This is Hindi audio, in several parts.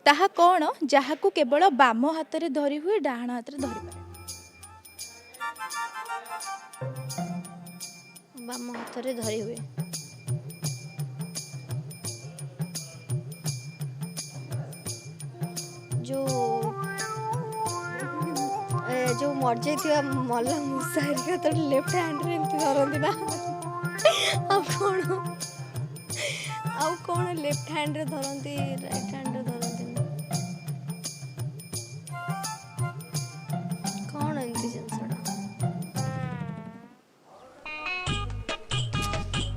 ताहा कौन जहाकू केवल बाम हाथ में धरी हुए डाहाण हाथ में धरी पारे। बाम हाथ रे धरी हुए जो जो मर जाइथिबा मल्ला मुसारी तो लेफ्ट हैंड रे एमती धरंती ना आ कौन लेफ्ट हैंड रे धरंती राइट हैंड रे धरंती ना कौन एमती जिनसडा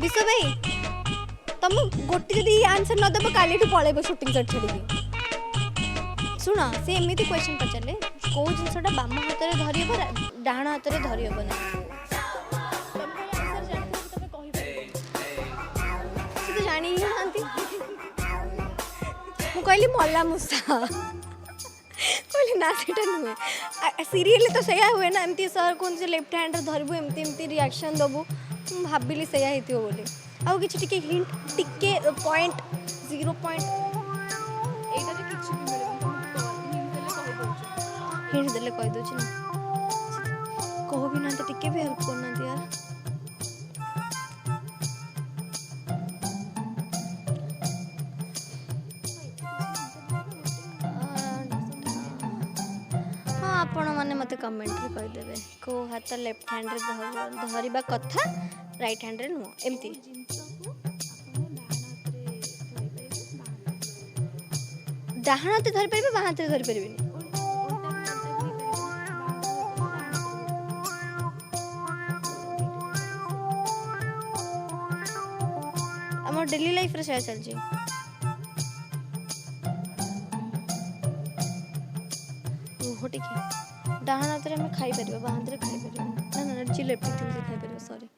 विश्व भाई तुम गोटे जदि आंसर न देबो काली पळेबो शूटिंग सेट छड़ी शुण से एमती क्वेश्चन पचारे कौ जिनसटा बाम हाथ में धरी हे डाण हाथ में धरी हे ना से तो जानी ही ना मु कहली मल्ला मूसा कहली ना सेटा नुहे सीरियल तो सैया हुए ना एमती सर कौन से लेफ्ट हैंड धरबू एमती एमती रिएक्शन दबू भाविली सैया हेतियो बोली आउ किछि टिके हिंट टिके पॉइंट 0 पॉइंट हिंट देले कहि दोछि ना कहो भी ना तो टिके भी हेल्प करना दे यार हाँ आपण माने मते कमेंट रे कहि देबे को हाथ लेफ्ट हैंड रे धरिबा कथा राइट हैंड रे नु एमती डाहाण हाथ धरि परबे बाहां हाथ धरि परबे हमर डेली लाइफ रे सेया चल छी ओहो ठीक डाहाण हाथ रे हम खाई परबे बाहां हाथ रे खाई परबे ना ना जी लेफ्ट हाथ रे खाई परबे सॉरी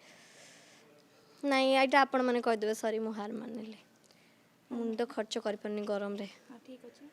नहीं एटा आपण माने कहि देबे सॉरी मु हार मानले मुंड खर्च कर परनी गरम रे। ठीक अछि।